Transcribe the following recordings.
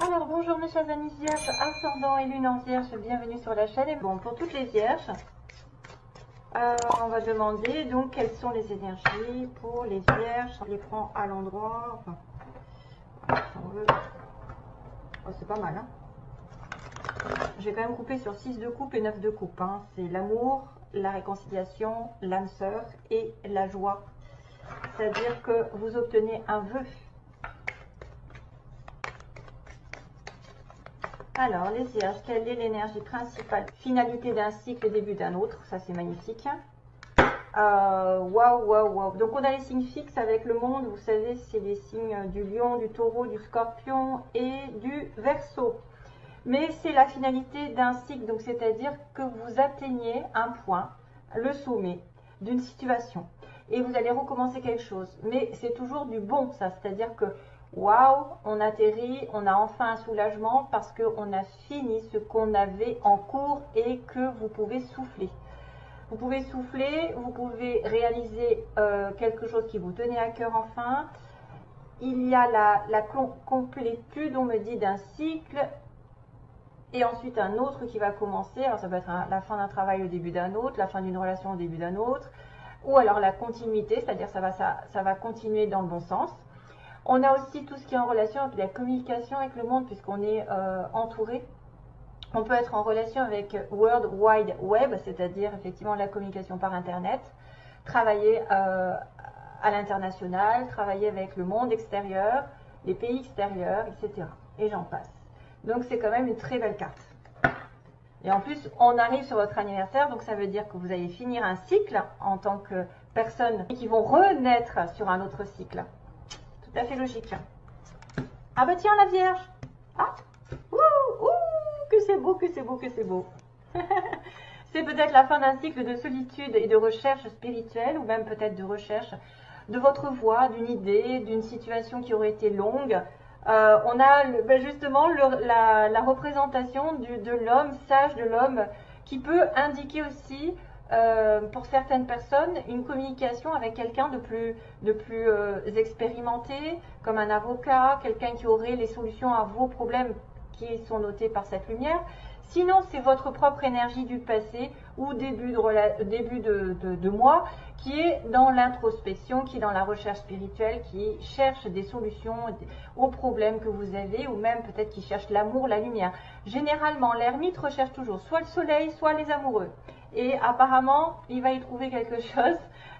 Alors bonjour mes chers amis vierges, ascendant et lune en vierge, bienvenue sur la chaîne. Et bon, pour toutes les vierges, on va demander donc quelles sont les énergies pour les vierges. On les prend à l'endroit, enfin, si on veut. Oh, c'est pas mal, hein. J'ai quand même coupé sur 6 de coupe et 9 de coupe, hein. C'est l'amour, la réconciliation, l'âme sœur et la joie. C'est-à-dire que vous obtenez un vœu. Alors, les vierges, quelle est l'énergie principale? Finalité d'un cycle, début d'un autre. Ça, c'est magnifique. Waouh, waouh, waouh. Donc, on a les signes fixes avec le monde. Vous savez, c'est les signes du lion, du taureau, du scorpion et du verseau. Mais c'est la finalité d'un cycle. Donc, c'est-à-dire que vous atteignez un point, le sommet d'une situation. Et vous allez recommencer quelque chose. Mais c'est toujours du bon, ça. C'est-à-dire que waouh, on atterrit, on a enfin un soulagement parce qu'on a fini ce qu'on avait en cours et que vous pouvez souffler. Vous pouvez souffler, vous pouvez réaliser quelque chose qui vous tenait à cœur enfin. Il y a la complétude, on me dit, d'un cycle et ensuite un autre qui va commencer. Alors ça peut être la fin d'un travail au début d'un autre, la fin d'une relation au début d'un autre, ou alors la continuité, c'est-à-dire ça va continuer dans le bon sens. On a aussi tout ce qui est en relation avec la communication avec le monde, puisqu'on est entouré. On peut être en relation avec World Wide Web, c'est-à-dire effectivement la communication par Internet, travailler à l'international, travailler avec le monde extérieur, les pays extérieurs, etc. Et j'en passe. Donc c'est quand même une très belle carte. Et en plus, on arrive sur votre anniversaire, donc ça veut dire que vous allez finir un cycle en tant que personne qui vont renaître sur un autre cycle. Tout à fait logique. Ah bah tiens, la Vierge. Ah, ouh, que c'est beau, que c'est beau, que c'est beau. C'est peut-être la fin d'un cycle de solitude et de recherche spirituelle, ou même peut-être de recherche de votre voie, d'une idée, d'une situation qui aurait été longue. On a justement la représentation de l'homme sage, de l'homme qui peut indiquer aussi pour certaines personnes une communication avec quelqu'un de plus expérimenté, comme un avocat, quelqu'un qui aurait les solutions à vos problèmes qui sont notés par cette lumière. Sinon, c'est votre propre énergie du passé ou début de mois qui est dans l'introspection, qui est dans la recherche spirituelle, qui cherche des solutions aux problèmes que vous avez, ou même peut-être qui cherche l'amour, la lumière. Généralement, l'ermite recherche toujours soit le soleil, soit les amoureux. Et apparemment, il va y trouver quelque chose.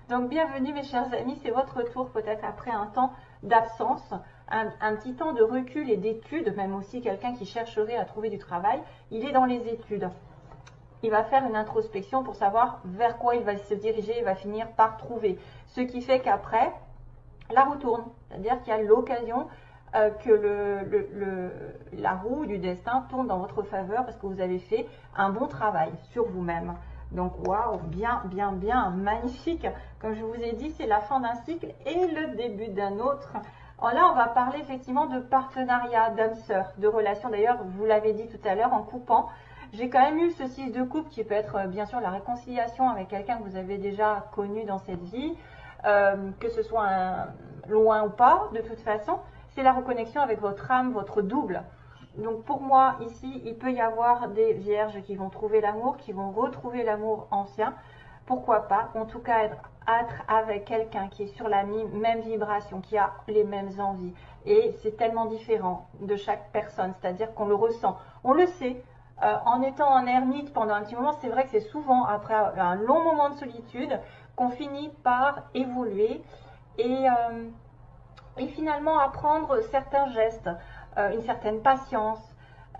Donc, bienvenue mes chers amis, c'est votre tour peut-être après un temps d'absence, un petit temps de recul et d'études, même aussi quelqu'un qui chercherait à trouver du travail, il est dans les études. Il va faire une introspection pour savoir vers quoi il va se diriger, il va finir par trouver. Ce qui fait qu'après, la roue tourne. C'est-à-dire qu'il y a l'occasion que la roue du destin tourne dans votre faveur parce que vous avez fait un bon travail sur vous-même. Donc, waouh, bien, bien, bien, magnifique. Comme je vous ai dit, c'est la fin d'un cycle et le début d'un autre. Alors là, on va parler effectivement de partenariat, d'âme sœur, de relation. D'ailleurs, vous l'avez dit tout à l'heure en coupant. J'ai quand même eu ce 6 de coupe qui peut être bien sûr la réconciliation avec quelqu'un que vous avez déjà connu dans cette vie, que ce soit loin ou pas, de toute façon. C'est la reconnexion avec votre âme, votre double. Donc pour moi, ici, il peut y avoir des vierges qui vont trouver l'amour, qui vont retrouver l'amour ancien. Pourquoi pas? En tout cas, être avec quelqu'un qui est sur la même vibration, qui a les mêmes envies. Et c'est tellement différent de chaque personne, c'est-à-dire qu'on le ressent. On le sait. En étant en ermite pendant un petit moment, c'est vrai que c'est souvent après un long moment de solitude qu'on finit par évoluer et finalement apprendre certains gestes, une certaine patience,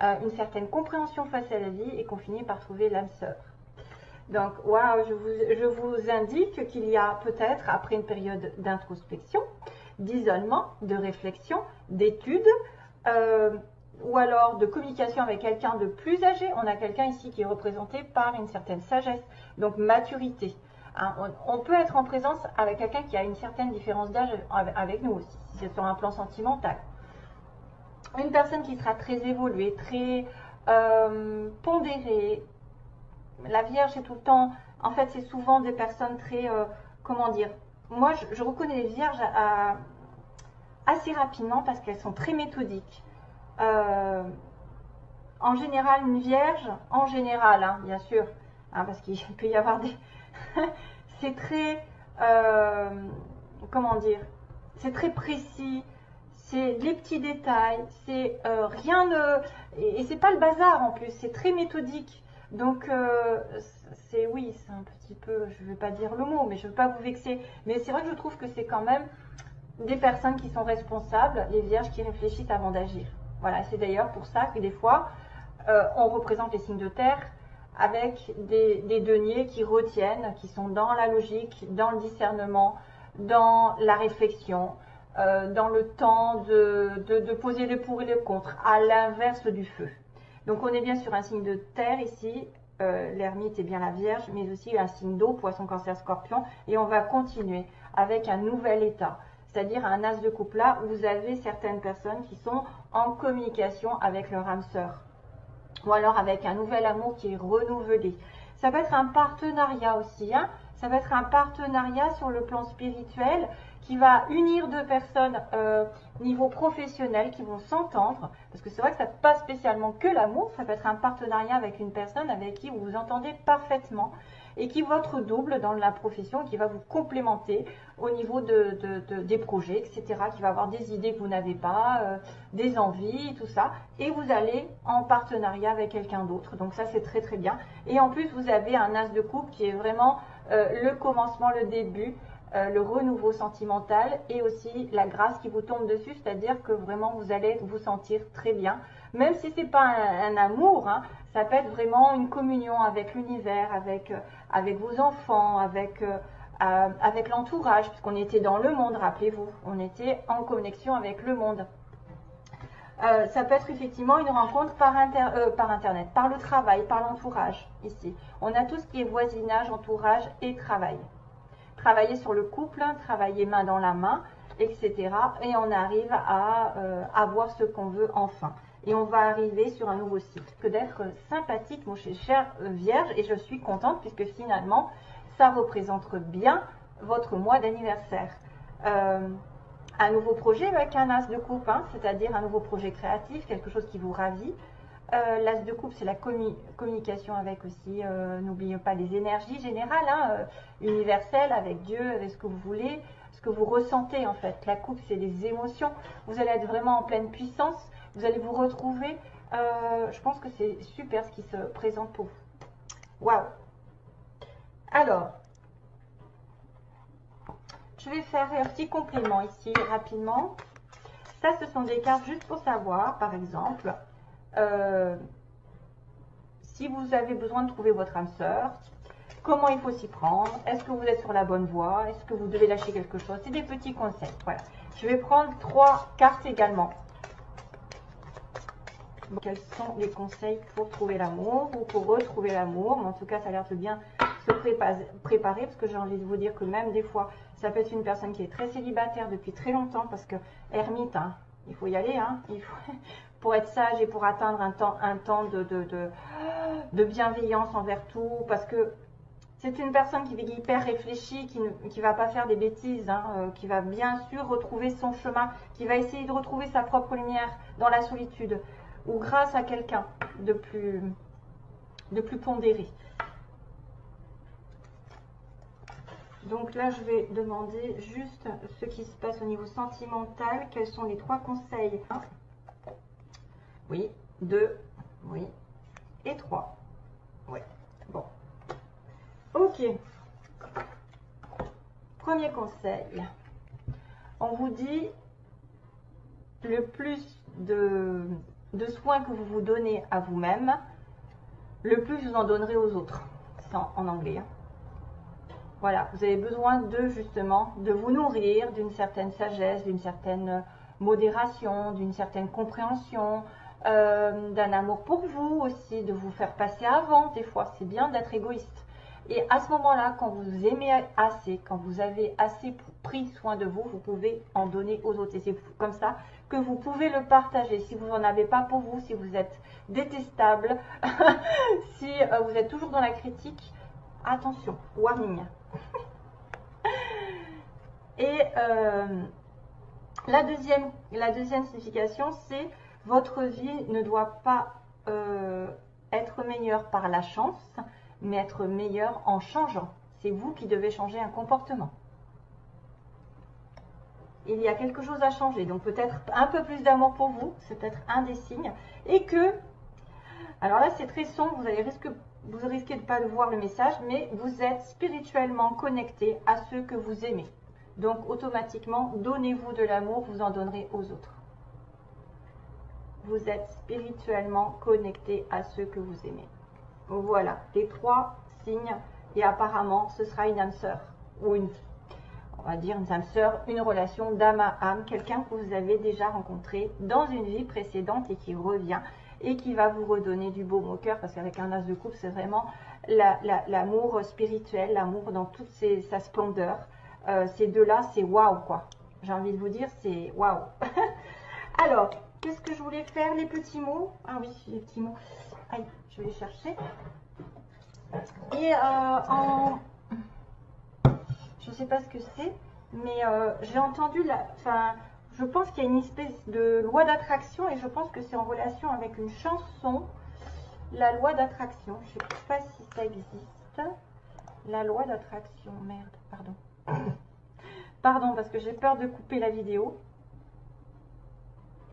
une certaine compréhension face à la vie et qu'on finit par trouver l'âme sœur. Donc, waouh, je vous indique qu'il y a peut-être, après une période d'introspection, d'isolement, de réflexion, d'études, ou alors de communication avec quelqu'un de plus âgé. On a quelqu'un ici qui est représenté par une certaine sagesse, donc maturité. Hein, on peut être en présence avec quelqu'un qui a une certaine différence d'âge avec nous aussi, si c'est sur un plan sentimental. Une personne qui sera très évoluée, très pondérée. La Vierge, c'est tout le temps, en fait, c'est souvent des personnes très, comment dire, moi, je reconnais les Vierges assez rapidement parce qu'elles sont très méthodiques. En général, une vierge, en général, hein, bien sûr, hein, parce qu'il peut y avoir des... c'est très... comment dire? C'est très précis, c'est les petits détails, c'est rien de... Et c'est pas le bazar en plus, c'est très méthodique. Donc, c'est oui, c'est un petit peu, je ne vais pas dire le mot, mais je ne veux pas vous vexer. Mais c'est vrai que je trouve que c'est quand même des personnes qui sont responsables, les vierges qui réfléchissent avant d'agir. Voilà, c'est d'ailleurs pour ça que des fois, on représente les signes de terre avec des deniers qui retiennent, qui sont dans la logique, dans le discernement, dans la réflexion, dans le temps de poser le pour et le contre, à l'inverse du feu. Donc on est bien sur un signe de terre ici, l'ermite est bien la Vierge, mais aussi un signe d'eau, poisson, cancer, scorpion, et on va continuer avec un nouvel état, c'est-à-dire un as de coupe là où vous avez certaines personnes qui sont en communication avec leur âme sœur, ou alors avec un nouvel amour qui est renouvelé. Ça peut être un partenariat aussi, hein. Ça va être un partenariat sur le plan spirituel qui va unir deux personnes niveau professionnel qui vont s'entendre. Parce que c'est vrai que ça n'est pas spécialement que l'amour, ça peut être un partenariat avec une personne avec qui vous vous entendez parfaitement et qui est votre double dans la profession, qui va vous complémenter au niveau des projets, etc., qui va avoir des idées que vous n'avez pas, des envies, tout ça, et vous allez en partenariat avec quelqu'un d'autre. Donc ça, c'est très très bien. Et en plus, vous avez un as de coupe qui est vraiment le commencement, le début, le renouveau sentimental et aussi la grâce qui vous tombe dessus, c'est-à-dire que vraiment vous allez vous sentir très bien, même si c'est pas un amour, hein, ça peut être vraiment une communion avec l'univers, avec vos enfants, avec l'entourage, puisqu'on était dans le monde, rappelez-vous, on était en connexion avec le monde. Ça peut être effectivement une rencontre par Internet, par le travail, par l'entourage, ici. On a tout ce qui est voisinage, entourage et travail. Travailler sur le couple, travailler main dans la main, etc. Et on arrive à avoir ce qu'on veut enfin. Et on va arriver sur un nouveau cycle. Que d'être sympathique, mon cher Vierge, et je suis contente puisque finalement, ça représente bien votre mois d'anniversaire. Un nouveau projet avec un as de coupe, hein, c'est-à-dire un nouveau projet créatif, quelque chose qui vous ravit. L'as de coupe, c'est la communication avec aussi, n'oubliez pas les énergies générales, hein, universelles, avec Dieu, avec ce que vous voulez, ce que vous ressentez en fait. La coupe, c'est des émotions. Vous allez être vraiment en pleine puissance. Vous allez vous retrouver. Je pense que c'est super ce qui se présente pour vous. Waouh! Alors, je vais faire un petit complément ici rapidement. Ça, ce sont des cartes juste pour savoir, par exemple, si vous avez besoin de trouver votre âme sœur, comment il faut s'y prendre, est-ce que vous êtes sur la bonne voie, est-ce que vous devez lâcher quelque chose, c'est des petits conseils. Voilà. Je vais prendre 3 cartes également. Quels sont les conseils pour trouver l'amour ou pour retrouver l'amour? En tout cas, ça a l'air de bien se préparer parce que j'ai envie de vous dire que même des fois, ça peut être une personne qui est très célibataire depuis très longtemps parce que ermite, hein, il faut y aller, hein, il faut, pour être sage et pour atteindre un temps de bienveillance envers tout, parce que c'est une personne qui est hyper réfléchie, qui ne va pas faire des bêtises, hein, qui va bien sûr retrouver son chemin, qui va essayer de retrouver sa propre lumière dans la solitude ou grâce à quelqu'un de plus pondéré. Donc là, je vais demander juste ce qui se passe au niveau sentimental. Quels sont les 3 conseils? 1, oui, 2, oui, et 3. Oui, bon. Ok. Premier conseil. On vous dit le plus de soins que vous vous donnez à vous-même, le plus vous en donnerez aux autres. C'est en anglais. Hein. Voilà, vous avez besoin justement de vous nourrir d'une certaine sagesse, d'une certaine modération, d'une certaine compréhension, d'un amour pour vous aussi, de vous faire passer avant. Des fois, c'est bien d'être égoïste. Et à ce moment-là, quand vous aimez assez, quand vous avez assez pris soin de vous, vous pouvez en donner aux autres. Et c'est comme ça que vous pouvez le partager. Si vous n'en avez pas pour vous, si vous êtes détestable, si vous êtes toujours dans la critique, attention, warning. Et la deuxième signification, c'est Votre vie ne doit pas être meilleure par la chance, mais être meilleure en changeant. C'est vous qui devez changer un comportement. Il y a quelque chose à changer, donc peut-être un peu plus d'amour pour vous, c'est peut-être un des signes. Et que, alors là c'est très sombre, vous risquez de ne pas le voir le message, mais vous êtes spirituellement connecté à ceux que vous aimez. Donc automatiquement, donnez-vous de l'amour, vous en donnerez aux autres. Vous êtes spirituellement connecté à ceux que vous aimez. Voilà, les 3 signes, et apparemment ce sera une âme sœur, ou on va dire une âme sœur, une relation d'âme à âme, quelqu'un que vous avez déjà rencontré dans une vie précédente et qui revient et qui va vous redonner du baume au cœur, parce qu'avec un as de coupe, c'est vraiment l'amour spirituel, l'amour dans toute sa splendeur. Ces deux-là, c'est waouh quoi. J'ai envie de vous dire, c'est waouh. Alors, qu'est-ce que je voulais faire? Les petits mots. Ah oui, les petits mots. Aïe, je vais les chercher. Et je ne sais pas ce que c'est, mais j'ai entendu, je pense qu'il y a une espèce de loi d'attraction et je pense que c'est en relation avec une chanson, la loi d'attraction. Je ne sais pas si ça existe. La loi d'attraction, merde, pardon. Pardon, parce que j'ai peur de couper la vidéo.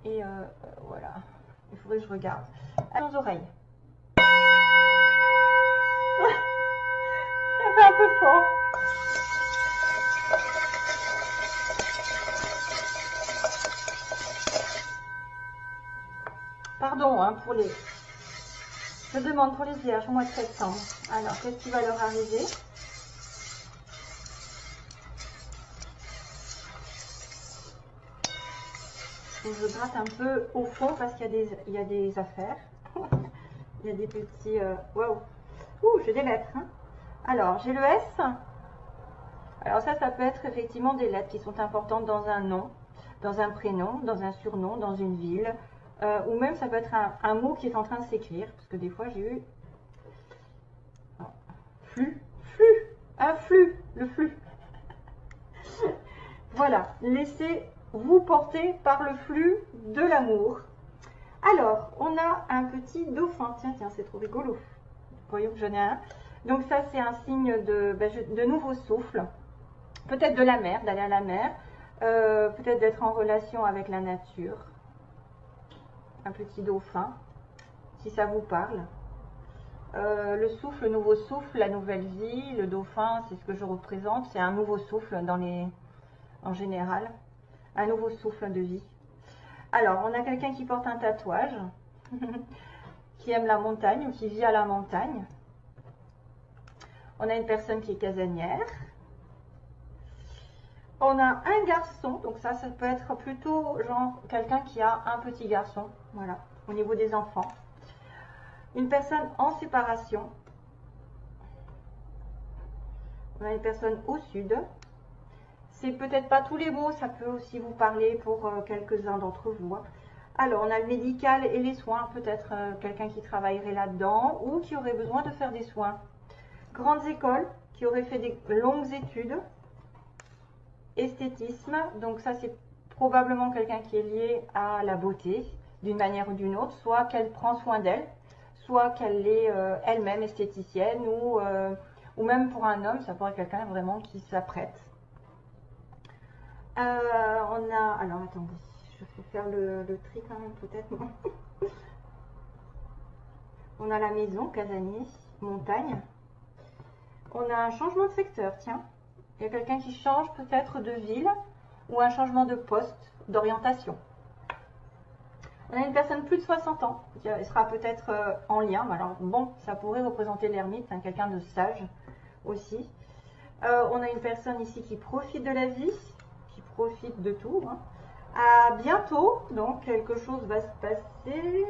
Et voilà, il faudrait que je regarde. À nos oreilles. Ça fait un peu fort. Pardon hein, pour les... Je demande pour les vierges au mois de septembre. Alors, qu'est-ce qui va leur arriver? Donc, je gratte un peu au fond parce qu'il y a des affaires. Il y a des petits... Waouh! Ouh, j'ai des lettres. Hein. Alors, j'ai le S. Alors ça peut être effectivement des lettres qui sont importantes dans un nom, dans un prénom, dans un surnom, dans une ville. Ou même ça peut être un mot qui est en train de s'écrire. Parce que des fois, j'ai eu... Un flux, le flux. Voilà, laissez-vous porter par le flux de l'amour. Alors, on a un petit dauphin. Tiens, c'est trop rigolo. Voyons que j'en ai un. Donc ça, c'est un signe de nouveau souffle. Peut-être de la mer, d'aller à la mer. Peut-être d'être en relation avec la nature. Un petit dauphin, si ça vous parle. Le souffle, le nouveau souffle, la nouvelle vie, le dauphin, c'est ce que je représente. C'est un nouveau souffle en général. Un nouveau souffle de vie. Alors, on a quelqu'un qui porte un tatouage, qui aime la montagne ou qui vit à la montagne. On a une personne qui est casanière. On a un garçon, donc ça peut être plutôt genre quelqu'un qui a un petit garçon, voilà, au niveau des enfants. Une personne en séparation. On a une personne au sud. C'est peut-être pas tous les mots, ça peut aussi vous parler pour quelques-uns d'entre vous. Alors, on a le médical et les soins, peut-être quelqu'un qui travaillerait là-dedans ou qui aurait besoin de faire des soins. Grandes écoles, qui aurait fait des longues études. Esthétisme, donc ça c'est probablement quelqu'un qui est lié à la beauté d'une manière ou d'une autre, soit qu'elle prend soin d'elle, soit qu'elle est elle-même esthéticienne ou même pour un homme, ça pourrait être quelqu'un vraiment qui s'apprête. On a, alors attendez, je vais faire le tri quand même peut-être. On a la maison, casanier, montagne. On a un changement de secteur, tiens. Il y a quelqu'un qui change peut-être de ville ou un changement de poste, d'orientation. On a une personne plus de 60 ans qui sera peut-être en lien. Alors bon, ça pourrait représenter l'ermite, hein, quelqu'un de sage aussi. On a une personne ici qui profite de la vie, qui profite de tout. Hein. À bientôt, donc quelque chose va se passer.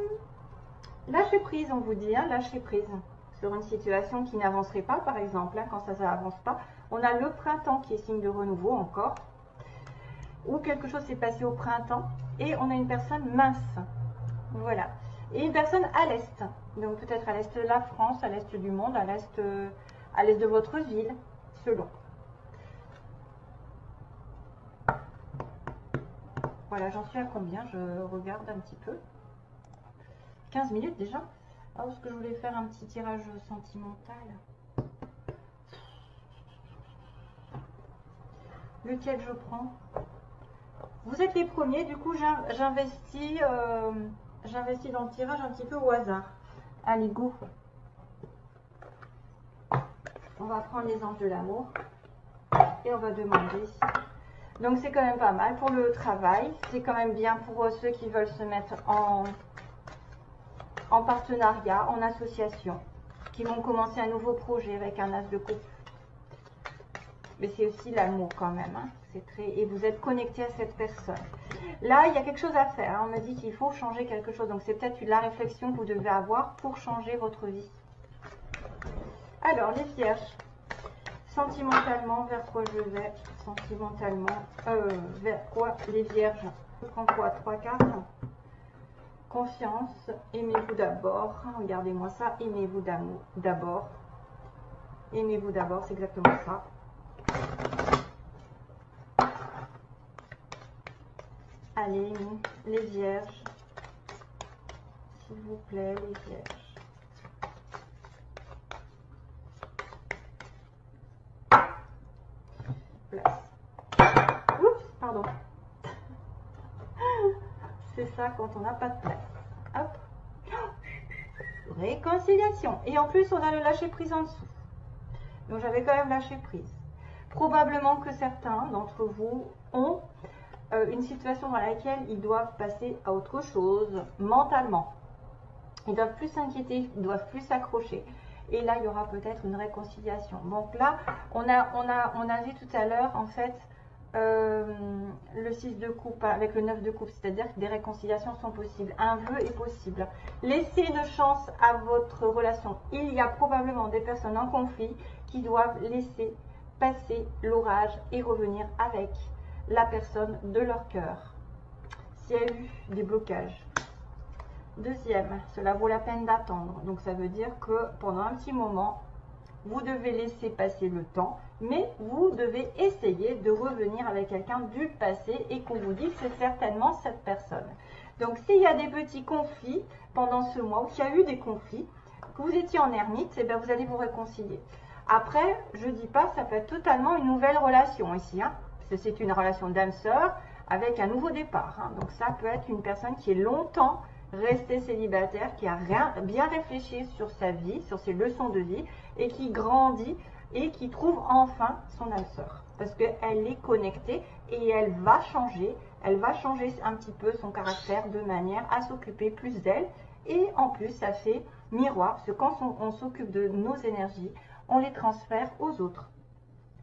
Lâcher prise, on vous dit, hein, lâcher prise. Sur une situation qui n'avancerait pas, par exemple, hein, quand ça n'avance pas. On a le printemps qui est signe de renouveau encore. Ou quelque chose s'est passé au printemps. Et on a une personne mince. Voilà. Et une personne à l'est. Donc peut-être à l'est de la France, à l'est du monde, à l'est de votre ville, selon. Voilà, j'en suis à combien? Je regarde un petit peu. 15 minutes déjà. Alors, est-ce que je voulais faire un petit tirage sentimental? Lequel je prends? Vous êtes les premiers, du coup j'investis dans le tirage un petit peu au hasard. Allez, go. On va prendre les anges de l'amour et on va demander. Donc c'est quand même pas mal pour le travail. C'est quand même bien pour ceux qui veulent se mettre en partenariat, en association, qui vont commencer un nouveau projet avec un as de coupe. Mais c'est aussi l'amour quand même. Hein. Et vous êtes connecté à cette personne. Là, il y a quelque chose à faire. Hein. On me dit qu'il faut changer quelque chose. Donc, c'est peut-être la réflexion que vous devez avoir pour changer votre vie. Alors, les vierges. Sentimentalement, vers quoi je vais? Sentimentalement, vers quoi les vierges? Je prends quoi? 3 cartes. Confiance. Aimez-vous d'abord. Regardez-moi ça. Aimez-vous d'abord. Aimez-vous d'abord, c'est exactement ça. Allez, les vierges, s'il vous plaît, les vierges. Place. Oups, pardon. C'est ça quand on n'a pas de place. Hop. Réconciliation. Et en plus, on a le lâcher prise en dessous. Donc, j'avais quand même lâché prise. Probablement que certains d'entre vous ont une situation dans laquelle ils doivent passer à autre chose mentalement. Ils doivent plus s'inquiéter, ils doivent plus s'accrocher. Et là, il y aura peut-être une réconciliation. Donc là, on a vu tout à l'heure, en fait, le 6 de coupe avec le 9 de coupe, c'est-à-dire que des réconciliations sont possibles. Un vœu est possible. Laissez une chance à votre relation. Il y a probablement des personnes en conflit qui doivent laisser passer l'orage et revenir avec la personne de leur cœur. S'il y a eu des blocages. Deuxième, cela vaut la peine d'attendre. Donc ça veut dire que pendant un petit moment, vous devez laisser passer le temps, mais vous devez essayer de revenir avec quelqu'un du passé et qu'on vous dit que c'est certainement cette personne. Donc s'il y a des petits conflits pendant ce mois, ou qu'il y a eu des conflits, que vous étiez en ermite, eh bien vous allez vous réconcilier. Après, je ne dis pas, ça peut être totalement une nouvelle relation ici, hein. C'est une relation d'âme-sœur avec un nouveau départ. Hein. Donc ça peut être une personne qui est longtemps restée célibataire, qui a bien réfléchi sur sa vie, sur ses leçons de vie, et qui grandit et qui trouve enfin son âme-sœur. Parce qu'elle est connectée et elle va changer un petit peu son caractère de manière à s'occuper plus d'elle. Et en plus, ça fait miroir, parce que quand on s'occupe de nos énergies, on les transfère aux autres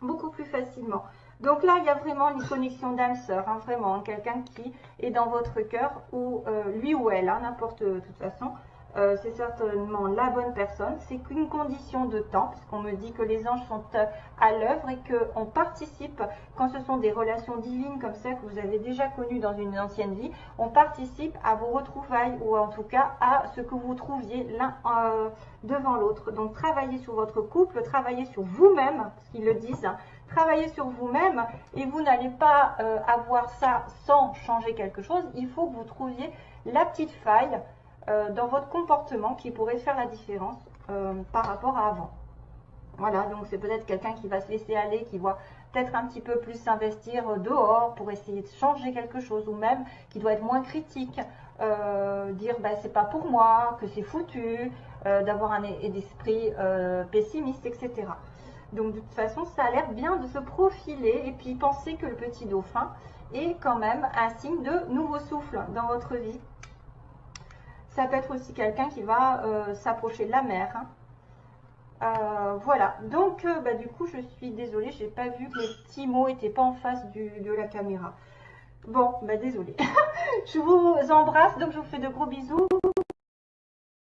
beaucoup plus facilement. Donc là, il y a vraiment une connexion d'âme-sœur, hein, vraiment, quelqu'un qui est dans votre cœur, ou lui ou elle, hein, n'importe, de toute façon, c'est certainement la bonne personne. C'est qu'une condition de temps, puisqu'on me dit que les anges sont à l'œuvre et qu'on participe, quand ce sont des relations divines comme ça, que vous avez déjà connues dans une ancienne vie, on participe à vos retrouvailles, ou en tout cas à ce que vous trouviez l'un devant l'autre. Donc travaillez sur votre couple, travaillez sur vous-même, parce qu'ils le disent, hein. Travaillez sur vous-même et vous n'allez pas avoir ça sans changer quelque chose. Il faut que vous trouviez la petite faille dans votre comportement qui pourrait faire la différence par rapport à avant. Voilà, donc c'est peut-être quelqu'un qui va se laisser aller, qui va peut-être un petit peu plus s'investir dehors pour essayer de changer quelque chose, ou même qui doit être moins critique, dire bah, c'est pas pour moi, que c'est foutu, d'avoir un esprit pessimiste, etc. Donc de toute façon, ça a l'air bien de se profiler et puis pensez que le petit dauphin est quand même un signe de nouveau souffle dans votre vie. Ça peut être aussi quelqu'un qui va s'approcher de la mer. Hein. Voilà, donc bah, du coup, je suis désolée, je n'ai pas vu que les petits mots n'étaient pas en face de la caméra. Bon, bah désolée. Je vous embrasse, donc je vous fais de gros bisous.